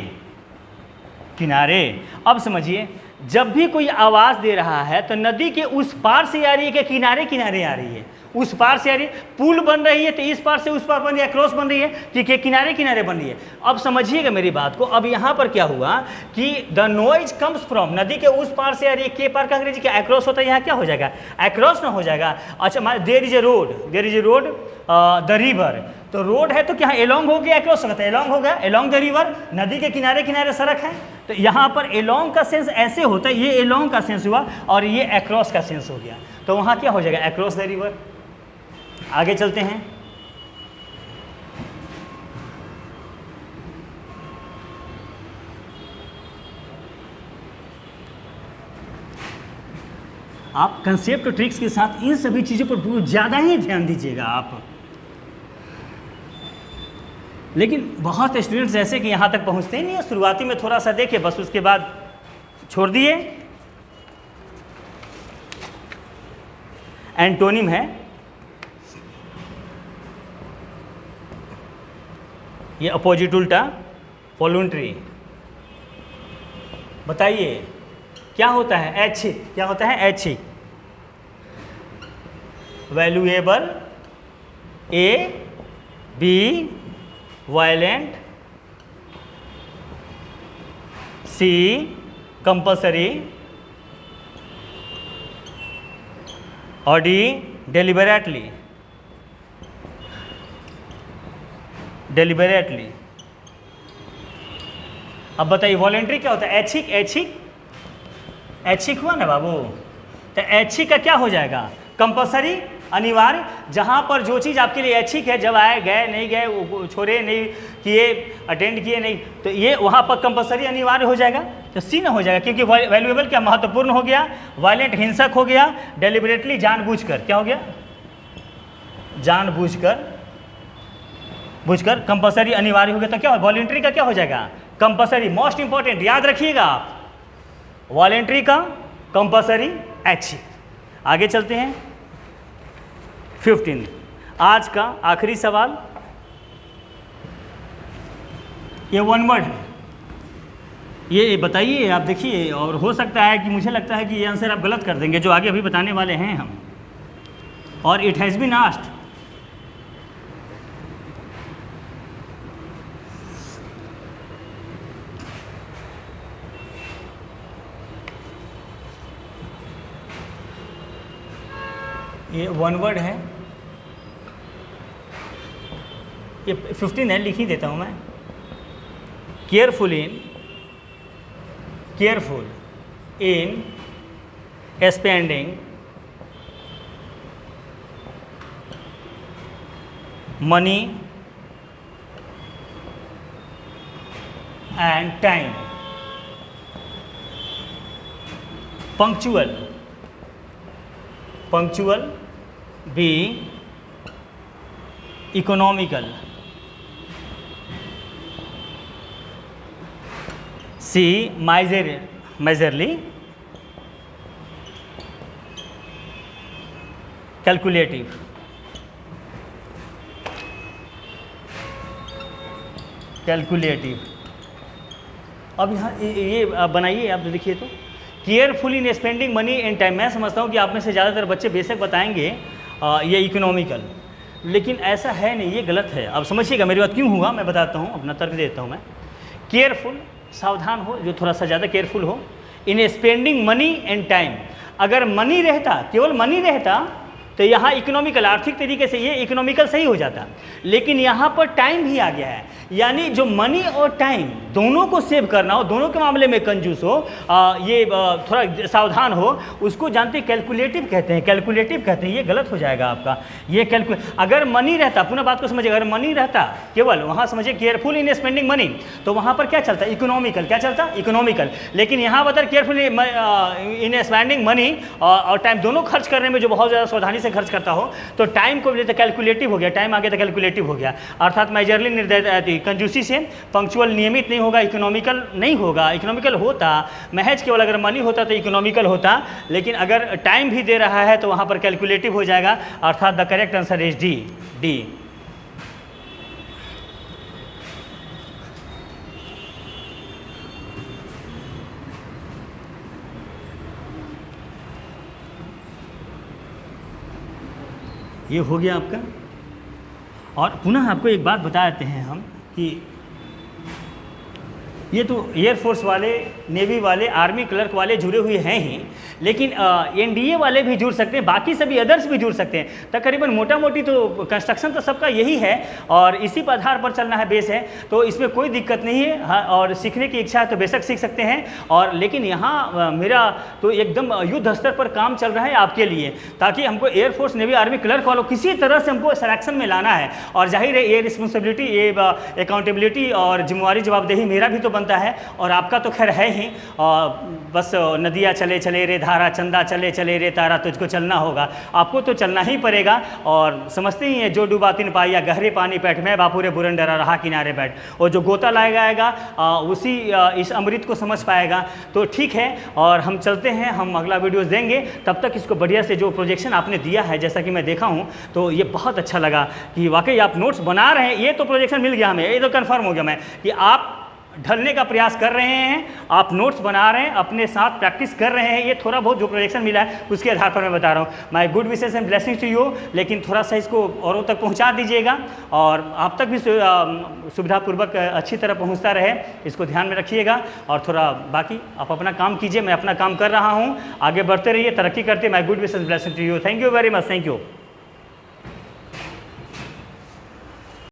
किनारे। अब समझिए जब भी कोई आवाज़ दे रहा है तो नदी के उस पार से आ रही है कि किनारे किनारे आ रही है, उस पार से आ रही है। पुल बन रही है तो इस पार से उस पार बन रही है, क्रॉस बन रही है कि किनारे किनारे बन रही है। अब समझिएगा मेरी बात को। अब यहाँ पर क्या हुआ कि द नॉइज कम्स फ्रॉम, नदी के उस पार से आ रही है, के पार का अंग्रेजी क्या, एक्रॉस होता है, यहाँ क्या हो जाएगा, एक्रॉस ना हो जाएगा। अच्छा, there is a road, there is a road the river, तो रोड है तो क्या एलोंग हो गया, एक्रॉस होता है, एलोंग हो गया, एलोंग द रिवर, नदी के किनारे किनारे सड़क है। तो यहाँ पर एलोंग का सेंस ऐसे होता है, ये एलोंग का सेंस हुआ और ये एक्रॉस का सेंस हो गया, तो वहाँ क्या हो जाएगा, एक्रॉस द रिवर। आगे चलते हैं। आप कंसेप्ट और ट्रिक्स के साथ इन सभी चीज़ों पर बहुत ज़्यादा ही ध्यान दीजिएगा आप। लेकिन बहुत स्टूडेंट्स ऐसे कि यहाँ तक पहुँचते ही नहीं है, शुरुआती में थोड़ा सा देखे बस, उसके बाद छोड़ दिए। एंटोनिम है, ये अपोजिट उल्टा, वॉलंटरी। बताइए क्या होता है, ऐच्छिक, क्या होता है, ऐच्छिक, valuable, A, B, violent, C, compulsory, और D, डेलिबरेटली, डेलिबरेटली। अब बताइए वॉलेंट्री क्या होता है, ऐच्छिक, ऐच्छिक, ऐच्छिक हुआ ना बाबू, तो ऐच्छिक का क्या हो जाएगा, कंपल्सरी, अनिवार्य। जहाँ पर जो चीज़ आपके लिए ऐच्छिक है, जब आए गए नहीं गए, छोड़े नहीं किए, अटेंड किए नहीं, तो ये वहाँ पर कंपल्सरी अनिवार्य हो जाएगा, तो सी ना हो जाएगा, क्योंकि वैल्यूएबल क्या महत्वपूर्ण हो गया, वायलेंट हिंसक हो गया, डेलिबरेटली जानबूझकर, क्या हो गया, जानबूझकर, बुझकर, कंपल्सरी अनिवार्य हो गया, तो क्या हो, वॉलेंट्री का क्या हो जाएगा, कंपल्सरी। मोस्ट इंपॉर्टेंट याद रखिएगा आप, वॉलेंट्री का कंपल्सरी, ऐच्छिक। आगे चलते हैं 15, आज का आखिरी सवाल, ये वन वर्ड है, ये बताइए आप, देखिए, और हो सकता है कि मुझे लगता है कि ये आंसर आप गलत कर देंगे जो आगे अभी बताने वाले हैं हम, और इट हैज़ बीन आस्क्ड। ये वन वर्ड है, ये 15 है, लिख ही देता हूँ मैं। Careful in, careful in spending money and time, punctual, punctual, B, economical, C, majorly, calculative. Calculative. अब यहाँ ये बनाइए आप, देखिए तो careful in spending money and time. मैं समझता हूँ कि आप में से ज़्यादातर बच्चे बेशक बताएंगे ये इकोनॉमिकल, लेकिन ऐसा है नहीं, ये गलत है। अब समझिएगा मेरी बात क्यों हुआ, मैं बताता हूँ, अपना तर्क देता हूँ मैं। केयरफुल, सावधान हो, जो थोड़ा सा ज़्यादा केयरफुल हो इन स्पेंडिंग मनी एंड टाइम। अगर मनी रहता, केवल मनी रहता, तो यहाँ इकोनॉमिकल, आर्थिक तरीके से ये इकोनॉमिकल सही हो जाता, लेकिन यहाँ पर टाइम भी आ गया है यानी जो मनी और टाइम दोनों को सेव करना हो, दोनों के मामले में कंजूस हो, ये थोड़ा सावधान हो, उसको जानते कैलकुलेटिव कहते हैं। कैलकुलेटिव कहते हैं, ये गलत हो जाएगा आपका। ये अगर मनी रहता, पुनः बात को समझिए, अगर मनी रहता केवल वहाँ समझिए केयरफुल इन स्पेंडिंग मनी, तो वहाँ पर क्या चलता, इकोनॉमिकल। क्या चलता, इकोनॉमिकल। लेकिन यहाँ बता केयरफुल इन स्पेंडिंग मनी और टाइम दोनों खर्च करने में जो बहुत ज़्यादा सावधानी से खर्च करता हो, तो टाइम को लेते कैलकुलेटिव हो गया, टाइम आगे तो कैलकुलेटिव हो गया। अर्थात मेजरली निर्धारित कंजूसी से पंक्चुअल नियमित नहीं होगा, इकोनॉमिकल नहीं होगा। इकोनॉमिकल होता महज केवल अगर मनी होता तो इकोनॉमिकल होता, लेकिन अगर टाइम भी दे रहा है तो वहाँ पर कैलकुलेटिव हो जाएगा। अर्थात the correct answer is D, D. ये हो गया आपका। और पुनः आपको एक बात बता देते हैं हम कि ये तो एयरफोर्स वाले, नेवी वाले, आर्मी क्लर्क वाले जुड़े हुए हैं ही, लेकिन एनडीए वाले भी जुड़ सकते हैं, बाकी सभी अदर्स भी जुड़ सकते हैं। तकरीबन मोटा मोटी तो कंस्ट्रक्शन तो सबका यही है और इसी पर आधार पर चलना है, बेस है, तो इसमें कोई दिक्कत नहीं है। हाँ, और सीखने की इच्छा है तो बेशक सीख सकते हैं। और लेकिन यहाँ मेरा तो एकदम युद्ध स्तर पर काम चल रहा है आपके लिए, ताकि हमको एयरफोर्स, नेवी, आर्मी क्लर्क वालों किसी तरह से हमको सिलेक्शन में लाना है। और जाहिर है ये रिस्पॉन्सिबिलिटी, ये अकाउंटेबिलिटी और जिम्मेवारी जवाबदेही मेरा भी तो बनता है और आपका तो खैर है ही। बस नदियाँ चले चले रे धारा, चंदा चले चले रे तारा, तुझको चलना होगा, आपको तो चलना ही पड़ेगा। और समझते ही हैं, जो डूबा तीन पाइया गहरे पानी बैठ, मैं बापूरे बुरंडरा रहा किनारे बैठ। और जो गोता लगाएगा उसी इस अमृत को समझ पाएगा। तो ठीक है, और हम चलते हैं, हम अगला वीडियोस देंगे। तब तक इसको बढ़िया से जो प्रोजेक्शन आपने दिया है, जैसा कि मैं देखा हूँ, तो ये बहुत अच्छा लगा कि वाकई आप नोट्स बना रहे हैं। ये तो प्रोजेक्शन मिल गया हमें, ये तो कन्फर्म हो गया मैं कि आप ढलने का प्रयास कर रहे हैं, आप नोट्स बना रहे हैं, अपने साथ प्रैक्टिस कर रहे हैं। ये थोड़ा बहुत जो प्रोजेक्शन मिला है उसके आधार पर मैं बता रहा हूँ। My good wishes and blessings to you. लेकिन थोड़ा सा इसको औरों तक पहुँचा दीजिएगा और आप तक भी सुविधापूर्वक अच्छी तरह पहुँचता रहे, इसको ध्यान में रखिएगा। और थोड़ा बाकी आप अपना काम कीजिए, मैं अपना काम कर रहा हूँ। आगे बढ़ते रहिए, तरक्की करते। My good wishes and blessings to you. Thank you very much, thank you.